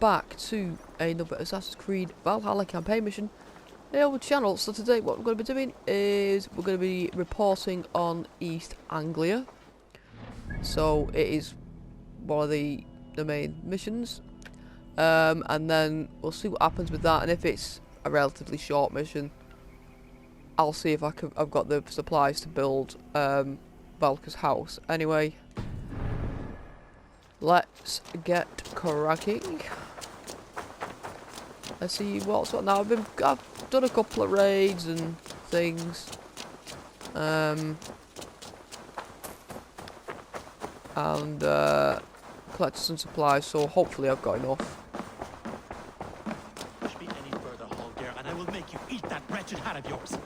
back to another Assassin's Creed Valhalla campaign mission here on the channel. So today what we're going to be doing is we're going to be reporting on East Anglia. So it is one of the main missions, and then we'll see what happens with that. And if it's a relatively short mission, I'll see if I've got the supplies to build Valka's house. Anyway, let's get cracking. Let's see what's what now. I've done a couple of raids and things, and collected some supplies. So hopefully I've got enough. Push me any further, Holger, and I will make you eat that wretched hat of yours.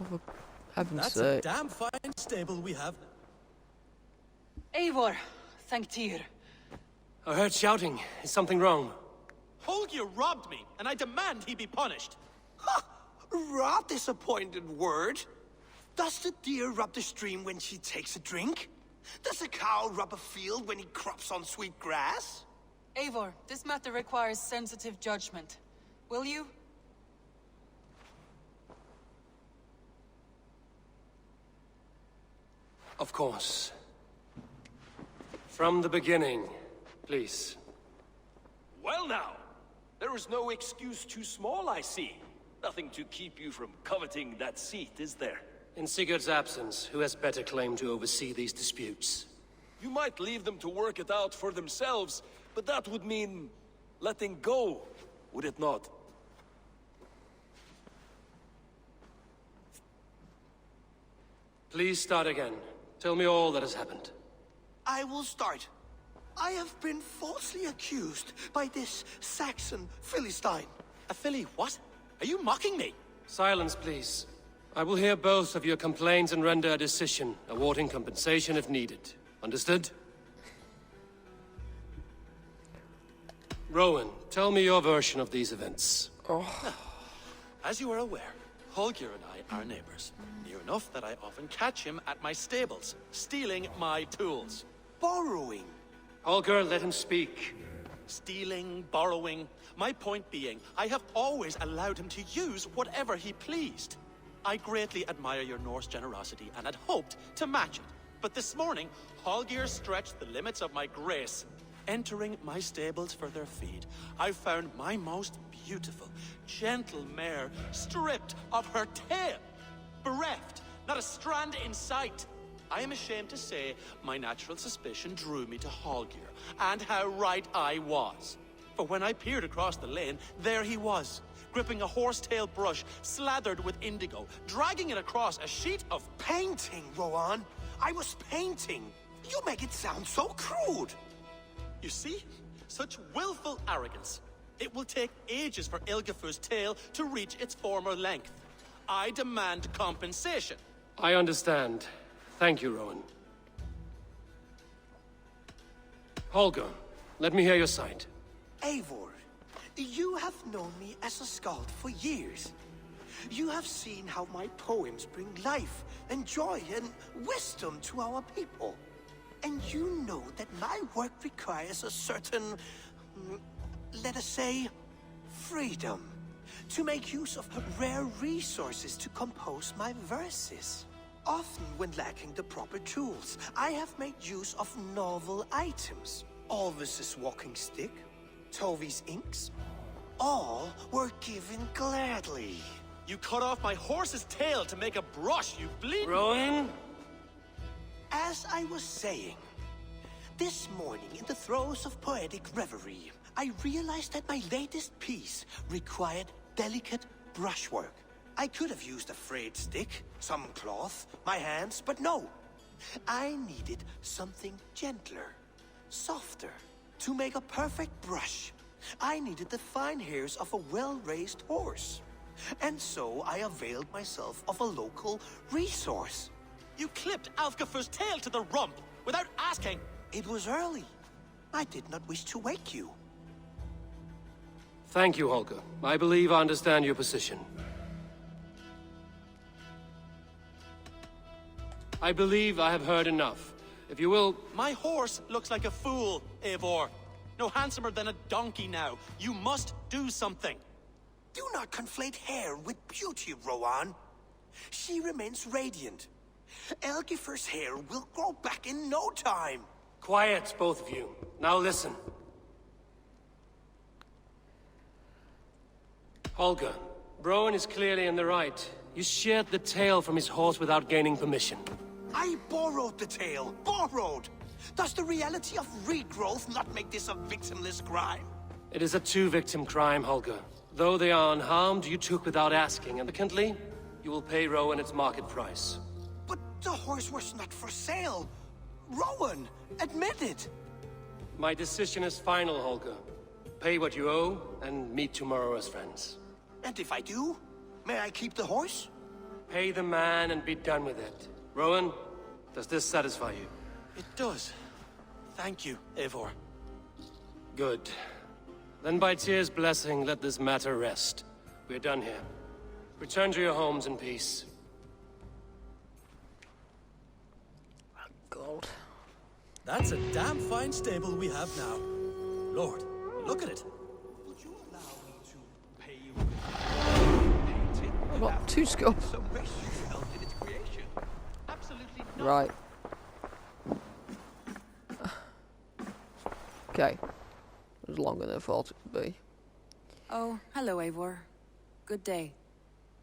Oh, for heaven's That's sake! a damn fine stable we have. Eivor, thank Tyr. I heard shouting. Is something wrong? Holger robbed me, and I demand he be punished. Ha! Rot disappointed word. Does the deer rub the stream when she takes a drink? Does a cow rub a field when he crops on sweet grass? Eivor, this matter requires sensitive judgment. Will you? Of course. From the beginning, please. Well now, there is no excuse too small, I see. Nothing to keep you from coveting that seat, is there? In Sigurd's absence, who has better claim to oversee these disputes? You might leave them to work it out for themselves, but that would mean letting go, would it not? Please start again. Tell me all that has happened. I will start. I have been falsely accused by this Saxon Philistine. A filly what? Are you mocking me? Silence, please. I will hear both of your complaints and render a decision, awarding compensation if needed. Understood? Rowan, tell me your version of these events. As you are aware, Holger and I are neighbors. Near enough that I often catch him at my stables, stealing my tools. Borrowing. Holger, let him speak. Stealing, borrowing. My point being, I have always allowed him to use whatever he pleased. I greatly admire your Norse generosity and had hoped to match it. But this morning, Holger stretched the limits of my grace. Entering my stables for their feed, I found my most beautiful, gentle mare stripped of her tail. Bereft, not a strand in sight. I am ashamed to say my natural suspicion drew me to Holger, and how right I was. For when I peered across the lane, there he was, gripping a horsetail brush slathered with indigo, dragging it across a sheet of Painting, Rowan. I was painting. You make it sound so crude. You see? Such willful arrogance. It will take ages for Ilgafur's tail to reach its former length. I demand compensation. I understand. Thank you, Rowan. Holger, let me hear your side. Eivor, you have known me as a skald for years. You have seen how my poems bring life and joy and wisdom to our people. And you know that my work requires a certain, let us say, freedom to make use of rare resources to compose my verses. Often when lacking the proper tools, I have made use of novel items. Alvis's walking stick, Tovi's inks, all were given gladly. You cut off my horse's tail to make a brush, you bleed. Rowan? As I was saying, this morning in the throes of poetic reverie, I realized that my latest piece required delicate brushwork. I could have used a frayed stick, some cloth, my hands, but no. I needed something gentler, softer. To make a perfect brush, I needed the fine hairs of a well-raised horse. And so I availed myself of a local resource. You clipped Alfgafur's tail to the rump without asking. It was early. I did not wish to wake you. Thank you, Holger. I believe I understand your position. I believe I have heard enough. If you will... My horse looks like a fool, Eivor. no handsomer than a donkey now. You must do something. Do not conflate hair with beauty, Rowan. She remains radiant. Elgifer's hair will grow back in no time. Quiet, both of you. Now listen. Holger, Rowan is clearly in the right. You sheared the tail from his horse without gaining permission. I borrowed the tail. Borrowed! Does the reality of regrowth not make this a victimless crime? It is a two-victim crime, Holger. Though they are unharmed, you took without asking, and secondly, you will pay Rowan its market price. But the horse was not for sale. Rowan, admit it. My decision is final, Holger. Pay what you owe, and meet tomorrow as friends. And if I do, may I keep the horse? Pay the man and be done with it. Rowan, does this satisfy you? It does. Thank you, Eivor. Good. Then by Tyr's blessing, let this matter rest. We're done here. Return to your homes in peace. God. That's a damn fine stable we have now. Lord, look at it. Would you allow me to pay you? What? 2 scope? So much you helped in its creation. Absolutely not. Right. Okay. It was longer than I thought it would be. Oh, hello, Eivor. Good day.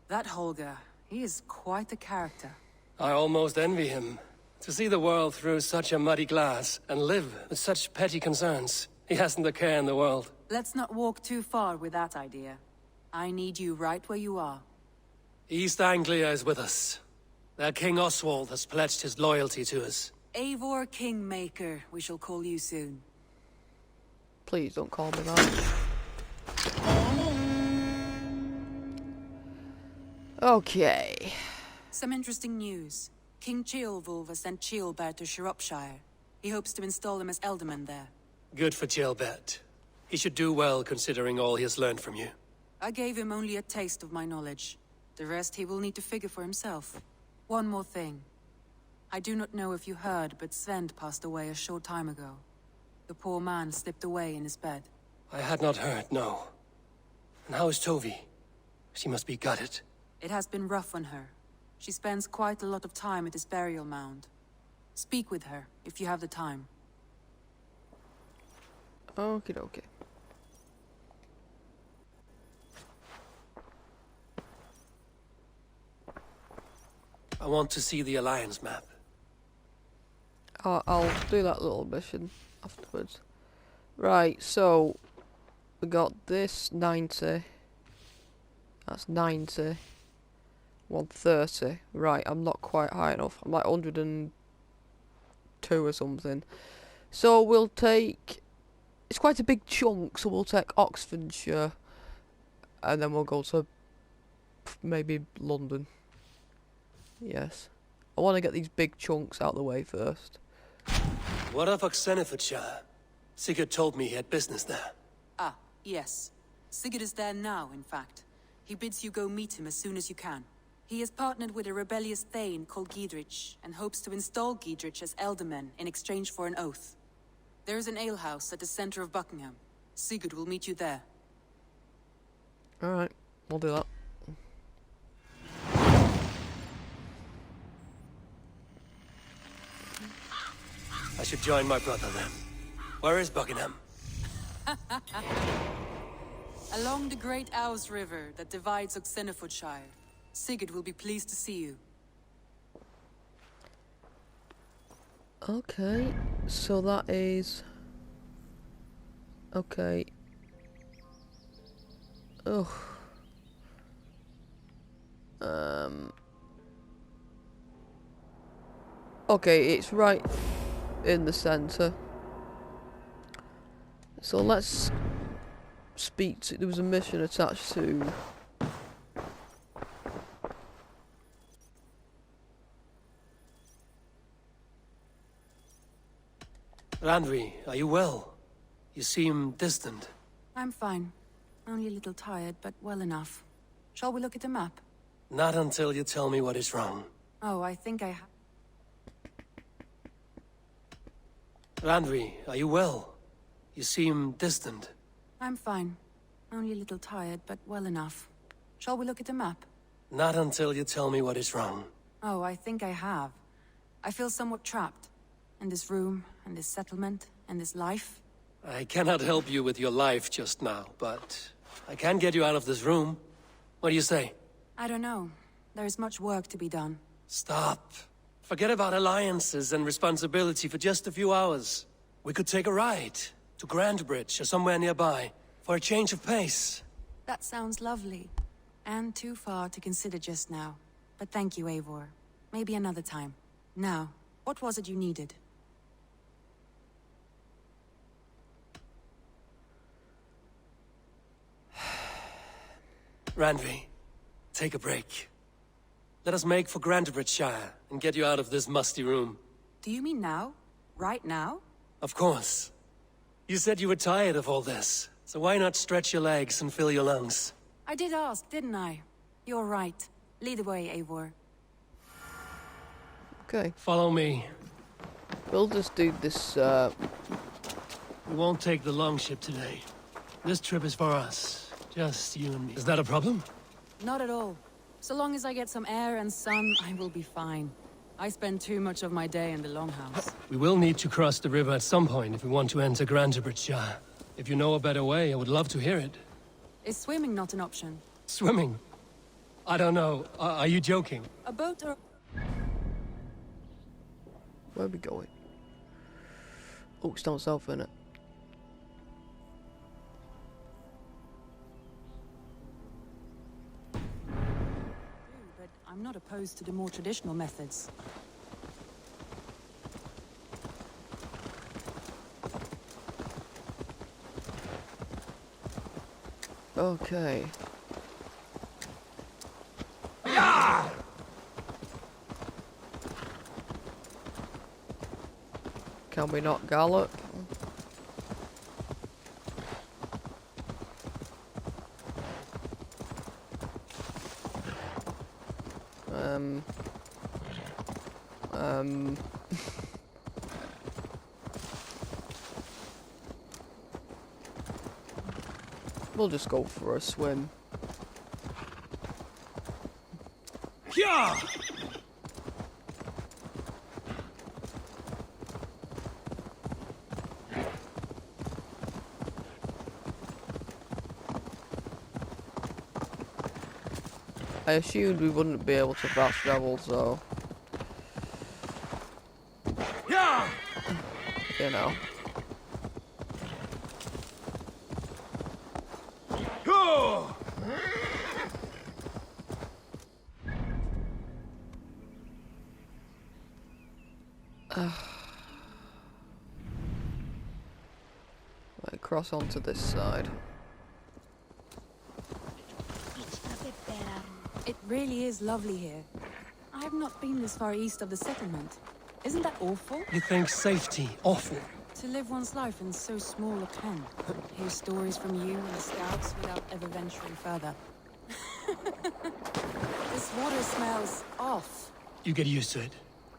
That Holger, he is quite the character. I almost envy him. To see the world through such a muddy glass, and live with such petty concerns. He hasn't a care in the world. Let's not walk too far with that idea. I need you right where you are. East Anglia is with us. Their King Oswald has pledged his loyalty to us. Eivor Kingmaker, we shall call you soon. Please don't call me that. Okay. Some interesting news. King Ceolwulf has sent Ceolbert to Shropshire. He hopes to install him as Ealdorman there. Good for Ceolbert. He should do well considering all he has learned from you. I gave him only a taste of my knowledge. The rest he will need to figure for himself. One more thing. I do not know if you heard, but Sven passed away a short time ago. The poor man slipped away in his bed. I had not heard, no. And how is Tovi? She must be gutted. It has been rough on her. She spends quite a lot of time at his burial mound. Speak with her, if you have the time. Okie dokie. I want to see the Alliance map. I'll do that little mission afterwards. Right, so we got this 90. That's 90. 130. Right, I'm not quite high enough. I'm like 102 or something. So we'll take... It's quite a big chunk, so we'll take Oxfordshire. And then we'll go to maybe London. Yes. I want to get these big chunks out of the way first. What of Oxenefordscire? Sigurd told me he had business there. Ah, yes. Sigurd is there now, in fact. He bids you go meet him as soon as you can. He has partnered with a rebellious Thane called Giedrich, and hopes to install Giedrich as Ealdorman in exchange for an oath. There is an alehouse at the center of Buckingham. Sigurd will meet you there. Alright, we'll do that. I should join my brother then. Where is Buckingham? Along the Great Ouse River that divides Oxenefordscire. Sigurd will be pleased to see you. Okay, so that is... Okay. Ugh. Okay, it's right in the centre. So let's speak to... There was a mission attached to... Randvi, are you well? You seem distant. I'm fine. Only a little tired, but well enough. Shall we look at the map? Not until you tell me what is wrong. Oh, I think I have. Randvi, are you well? You seem distant. I'm fine. Only a little tired, but well enough. Shall we look at the map? Not until you tell me what is wrong. Oh, I think I have. I feel somewhat trapped. In this room, and this settlement, and this life. I cannot help you with your life just now, but I can get you out of this room. What do you say? I don't know. There is much work to be done. Stop. Forget about alliances and responsibility for just a few hours. We could take a ride to Grantebridge or somewhere nearby for a change of pace. That sounds lovely. And too far to consider just now. But thank you, Eivor. Maybe another time. Now, what was it you needed? Randvi, take a break. Let us make for Grantebridgescire and get you out of this musty room. Do you mean now? Right now? Of course. You said you were tired of all this, so why not stretch your legs and fill your lungs? I did ask, didn't I? You're right. Lead the way, Eivor. Okay. Follow me. We'll just do this, We won't take the longship today. This trip is for us. Just you and me. Is that a problem? Not at all. So long as I get some air and sun, I will be fine. I spend too much of my day in the Longhouse. We will need to cross the river at some point if we want to enter Grantebridgescire. If you know a better way, I would love to hear it. Is swimming not an option? Swimming? I don't know. Are you joking? A boat or... where are we going? Oh, it's down south, isn't it? But I'm not opposed to the more traditional methods. Okay. Can we not gallop? We'll just go for a swim. Yeah! I assumed we wouldn't be able to fast travel, so... Yeah! you know. Right, cross onto this side. It really is lovely here. I have not been this far east of the settlement. Isn't that awful? You think safety awful? To live one's life in so small a pen. Hear stories from you and the scouts without ever venturing further. This water smells off. You get used to it.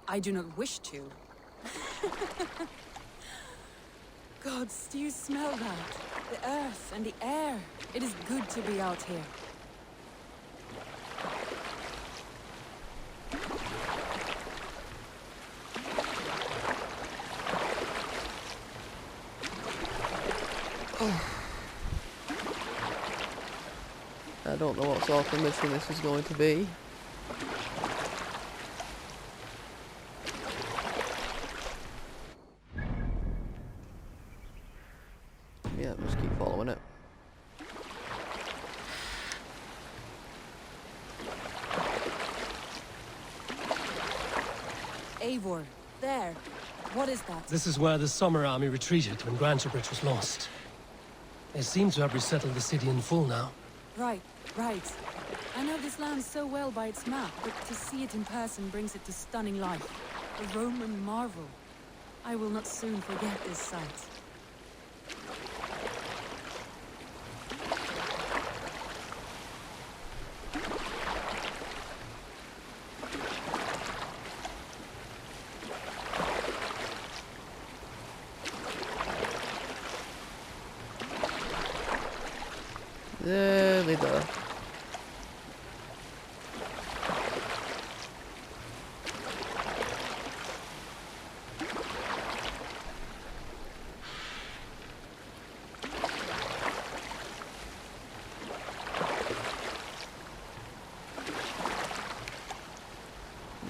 I do not wish to. Gods, do you smell that? The earth and the air. It is good to be out here. I don't know what sort of mission this is going to be. Yeah, just keep following it. Eivor, there. What is that? This is where the Summer Army retreated when Grantebridge was lost. They seem to have resettled the city in full now. Right, right. I know this land so well by its map, but to see it in person brings it to stunning life. A Roman marvel. I will not soon forget this sight. Nearly there.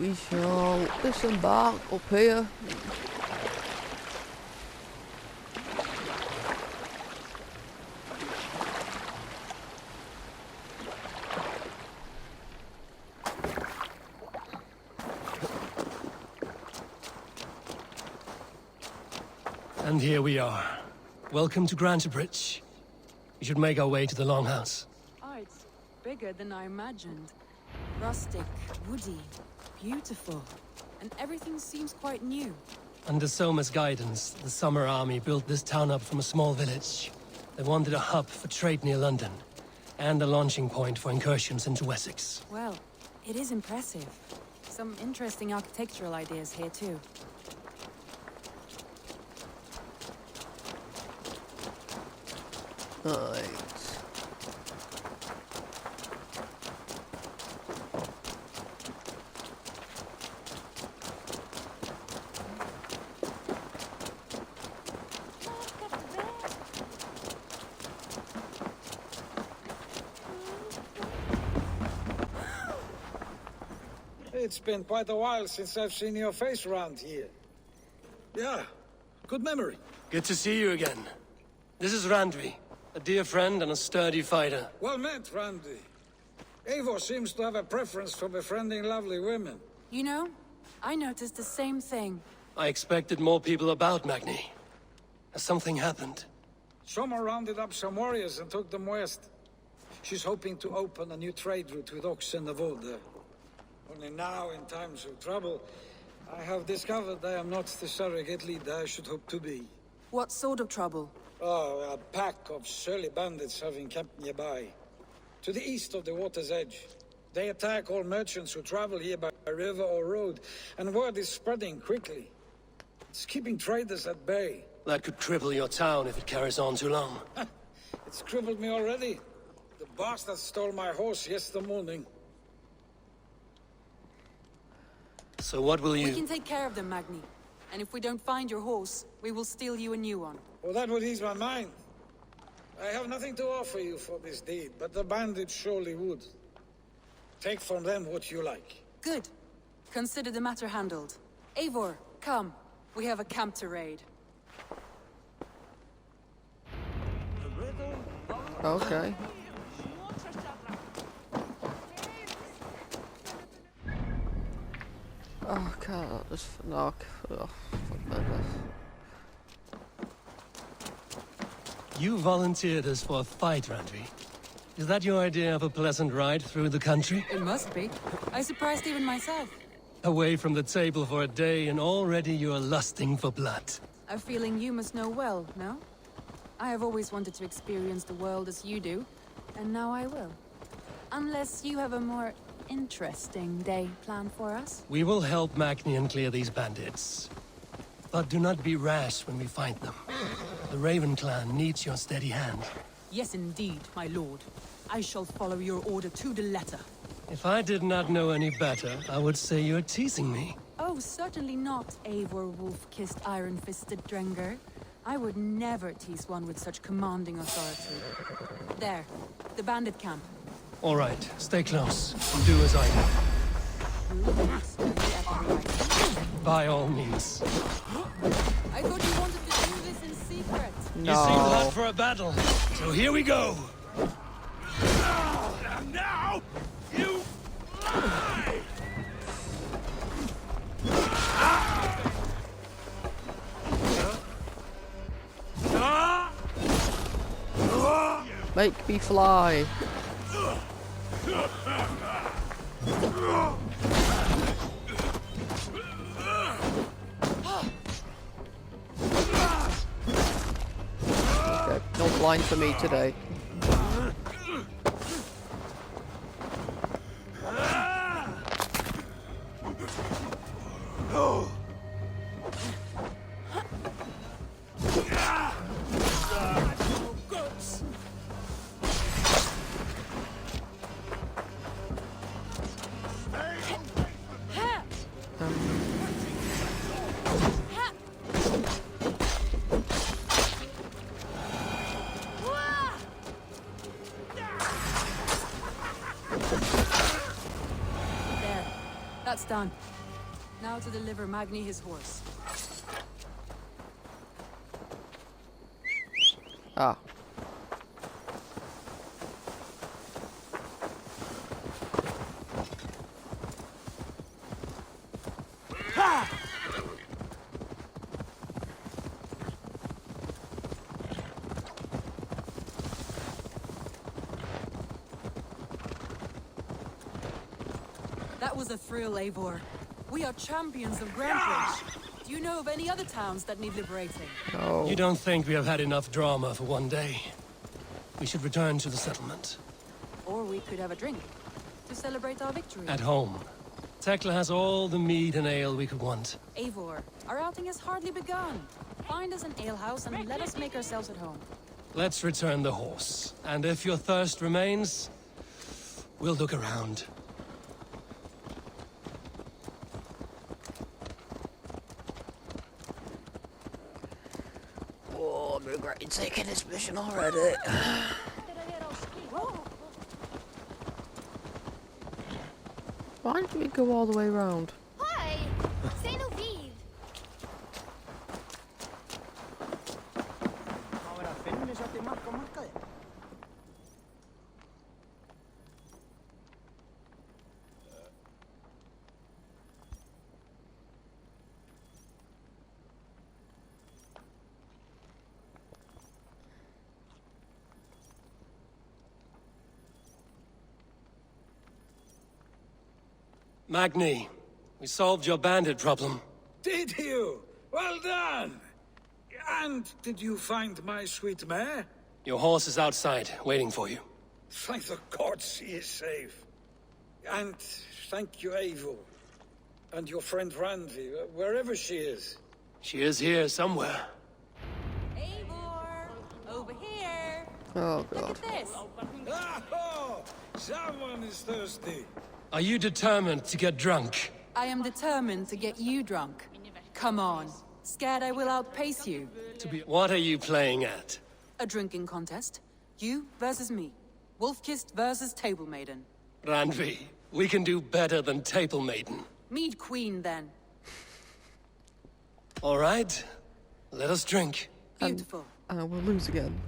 We shall disembark up here. And here we are. Welcome to Grantebridge. We should make our way to the Longhouse. Oh, it's bigger than I imagined. Rustic, woody, beautiful. And everything seems quite new. Under Soma's guidance, the Summer Army built this town up from a small village. They wanted a hub for trade near London, and a launching point for incursions into Wessex. Well, it is impressive. Some interesting architectural ideas here too. Right. It's been quite a while since I've seen your face around here. Yeah, good memory. Good to see you again. This is Randvi, a dear friend and a sturdy fighter. Well met, Randvi. Eivor seems to have a preference for befriending lovely women. You know, I noticed the same thing. I expected more people about Magni. Has something happened? Soma rounded up some warriors and took them west. She's hoping to open a new trade route with Oxenefordscire. Only now, in times of trouble, I have discovered I am not the surrogate leader I should hope to be. What sort of trouble? Oh, a pack of surly bandits have encamped nearby. To the east of the water's edge. They attack all merchants who travel here by river or road, and word is spreading quickly. It's keeping traders at bay. That could cripple your town if it carries on too long. It's crippled me already. The bastard stole my horse yesterday morning. So what will We you... can take care of them, Magni. And if we don't find your horse, we will steal you a new one. Well, that would ease my mind. I have nothing to offer you for this deed, but the bandits surely would. Take from them what you like. Good. Consider the matter handled. Eivor, come. We have a camp to raid. Okay. Oh, can't just knock. Oh, fuck this. You volunteered us for a fight, Randvi. Is that your idea of a pleasant ride through the country? It must be. I surprised even myself. Away from the table for a day and already you are lusting for blood. A feeling you must know well, no? I have always wanted to experience the world as you do, and now I will. Unless you have a more interesting day planned for us? We will help Magni clear these bandits. But do not be rash when we find them. The Raven clan needs your steady hand. Yes, indeed, my lord. I shall follow your order to the letter. If I did not know any better, I would say you're teasing me. Oh, certainly not, Eivor wolf-kissed iron-fisted Drenger. I would never tease one with such commanding authority. There, the bandit camp. All right, stay close and do as I do. By all means. I thought you wanted to do this in secret. No. You seem hot for a battle, so here we go. And now, you lie! Make me fly. Okay, no blind for me today. That's done. Now to deliver Magni his horse. Ah. That was a thrill, Eivor. We are champions of Grantebridge. Do you know of any other towns that need liberating? No. You don't think we have had enough drama for one day? We should return to the settlement. Or we could have a drink to celebrate our victory. At home. Tekla has all the mead and ale we could want. Eivor, our outing has hardly begun. Find us an alehouse and let us make ourselves at home. Let's return the horse. And if your thirst remains, we'll look around. Oh, I'm regretting taking this mission already. Why did we go all the way around? Hi! C'est nous vive! Magni, we solved your bandit problem. Did you? Well done! And did you find my sweet mare? Your horse is outside, waiting for you. Thank the gods she is safe. And thank you, Eivor. And your friend Randvi, wherever she is. She is here somewhere. Eivor! Over here! Oh Look god. at this! Oh, someone is thirsty. Are you determined to get drunk? I am determined to get you drunk. Come on. Scared I will outpace you. What are you playing at? A drinking contest. You versus me. Wolf-kissed versus Table Maiden. Randvi, we can do better than Table Maiden. Mead Queen, then. All right, let us drink. Beautiful. And we'll lose again.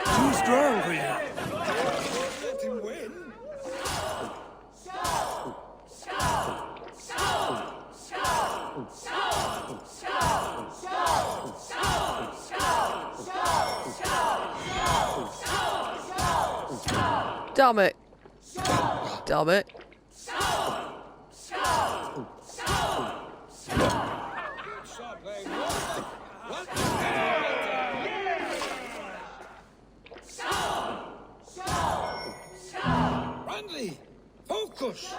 Too strong for you. Let him win. Damn it. Damn it. Randvi, focus.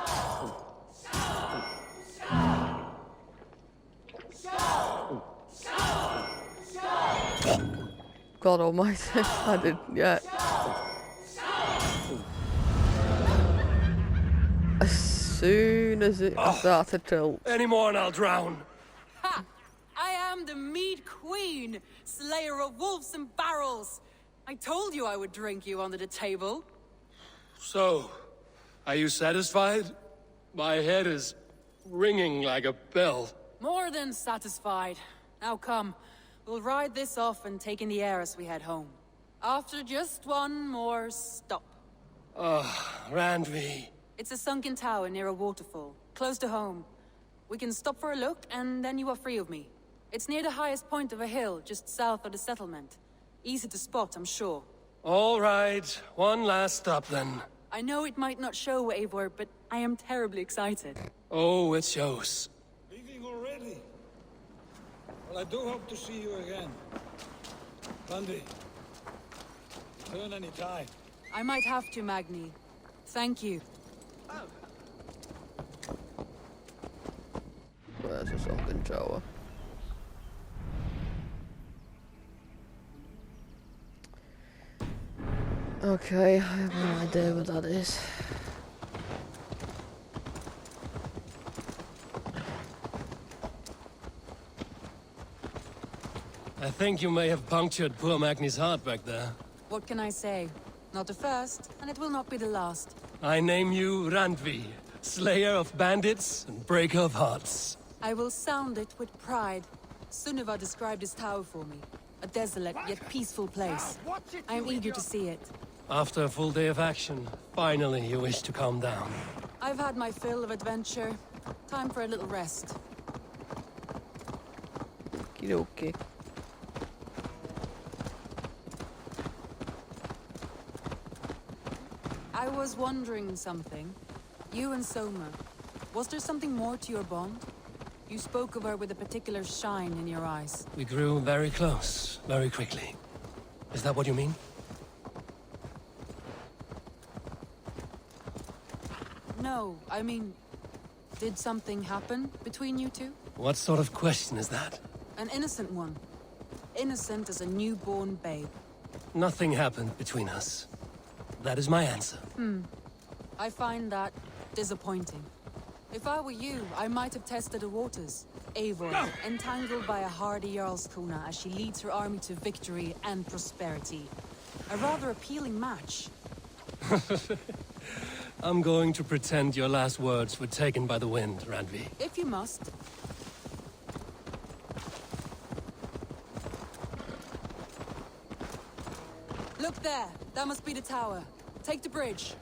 God almighty. I didn't yet. As soon as it started to... Any more and I'll drown. Ha! I am the Mead Queen, slayer of wolves and barrels. I told you I would drink you under the table. So, are you satisfied? My head is ringing like a bell. More than satisfied. Now come, we'll ride this off and take in the air as we head home. After just one more stop. Randvi. It's a sunken tower near a waterfall, close to home. We can stop for a look, and then you are free of me. It's near the highest point of a hill, just south of the settlement. Easy to spot, I'm sure. All right, one last stop then. I know it might not show, Eivor, but I am terribly excited. Oh, it shows. Leaving already? Well, I do hope to see you again. Randvi, return any time. I might have to, Magni. Thank you. Where's the sunken tower? Okay, I have no idea what that is. I think you may have punctured poor Magni's heart back there. What can I say? Not the first, and it will not be the last. I name you Randvi, slayer of bandits and breaker of hearts. I will sound it with pride. Sunniva described his tower for me. A desolate yet peaceful place. I am eager to see it. After a full day of action, finally you wish to calm down. I've had my fill of adventure. Time for a little rest. Okay. I was wondering something. You and Soma. Was there something more to your bond? You spoke of her with a particular shine in your eyes. We grew very close, very quickly. Is that what you mean? No, I mean... Did something happen between you two? What sort of question is that? An innocent one. Innocent as a newborn babe. Nothing happened between us. That is my answer. I find that disappointing. If I were you, I might have tested the waters. Eivor, entangled by a hardy Jarlskona as she leads her army to victory and prosperity. A rather appealing match. I'm going to pretend your last words were taken by the wind, Randvi. If you must. Look there! That must be the tower. Take the bridge.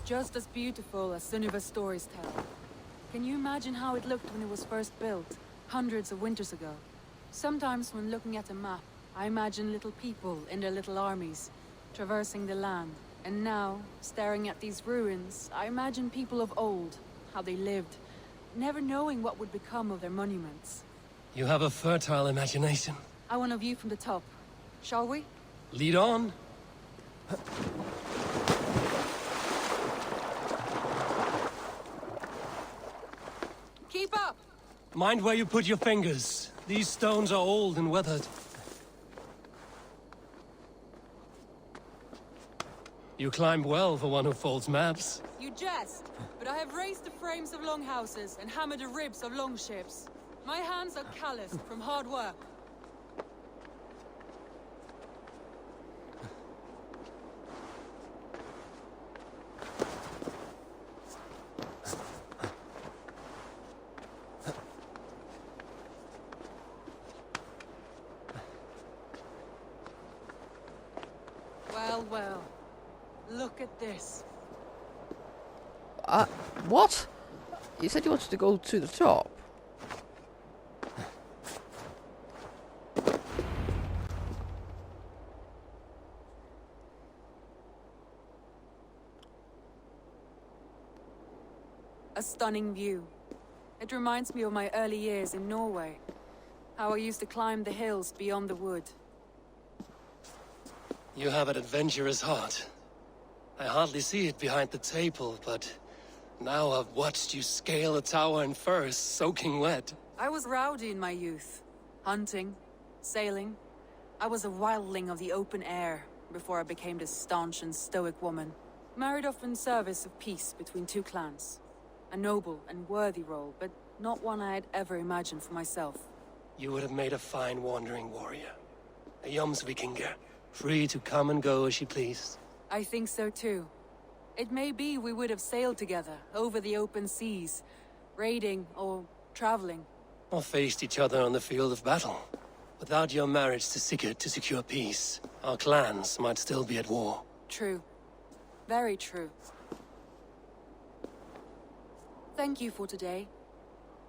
Just as beautiful as Sunniva's stories tell. Can you imagine how it looked when it was first built, hundreds of winters ago? Sometimes when looking at a map, I imagine little people in their little armies, traversing the land. And now, staring at these ruins, I imagine people of old, how they lived, never knowing what would become of their monuments. You have a fertile imagination. I want a view from the top. Shall we? Lead on. Keep up! Mind where you put your fingers. These stones are old and weathered. You climb well for one who folds maps. You jest, but I have raised the frames of longhouses and hammered the ribs of longships. My hands are calloused from hard work. Well, well. Look at this. What? You said you wanted to go to the top. A stunning view. It reminds me of my early years in Norway. How I used to climb the hills beyond the wood. You have an adventurous heart. I hardly see it behind the table, but now I've watched you scale a tower in first, soaking wet. I was rowdy in my youth. Hunting, sailing. I was a wildling of the open air before I became this staunch and stoic woman. Married off in service of peace between two clans. A noble and worthy role, but not one I had ever imagined for myself. You would have made a fine wandering warrior. A Jomsvikinger, free to come and go as she pleased. I think so too. It may be we would have sailed together, over the open seas, raiding or traveling. Or faced each other on the field of battle. Without your marriage to Sigurd to secure peace, our clans might still be at war. True. Very true. Thank you for today.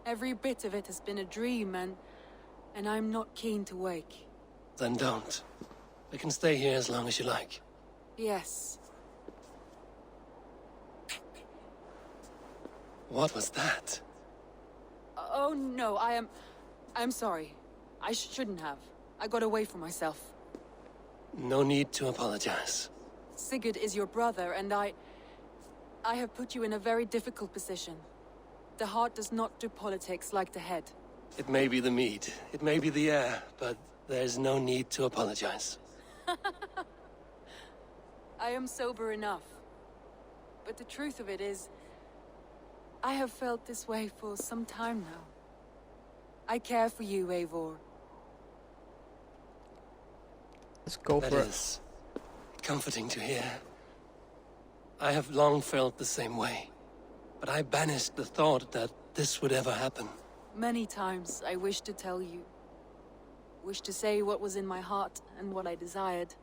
Every bit of it has been a dream, and I'm not keen to wake. Then don't. We can stay here as long as you like. Yes. What was that? Oh no, I'm sorry. I shouldn't have. I got away from myself. No need to apologize. Sigurd is your brother, and I have put you in a very difficult position. The heart does not do politics like the head. It may be the meat, it may be the air, but there's no need to apologize. I am sober enough. But the truth of it is, I have felt this way for some time now. I care for you, Eivor. Let's go That for it. is comforting to hear. I have long felt the same way, but I banished the thought that this would ever happen. Many times I wished to tell you. Wished to say what was in my heart and what I desired,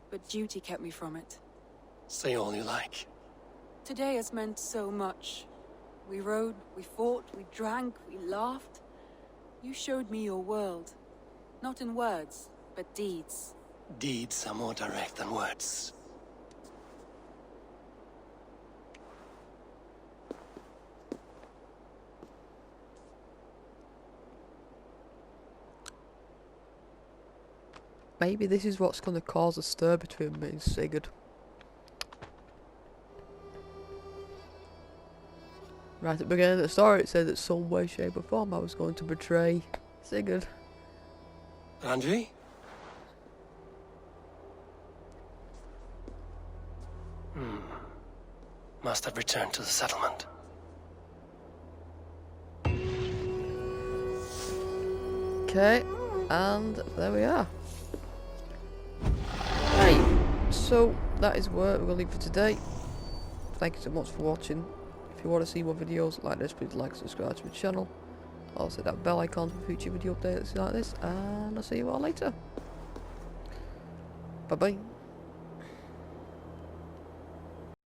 but duty kept me from it. Say all you like. Today has meant so much. We rode, we fought, we drank, we laughed. You showed me your world. Not in words, but deeds. Deeds are more direct than words. Maybe this is what's going to cause a stir between me and Sigurd. Right at the beginning of the story it said that some way, shape or form I was going to betray Sigurd. Randvi? Must have returned to the settlement. Okay, and there we are. Right, so that is where we're going to leave for today. Thank you so much for watching. If you want to see more videos like this, please like and subscribe to my channel. Also that bell icon for future video updates like this, and I'll see you all later. Bye bye.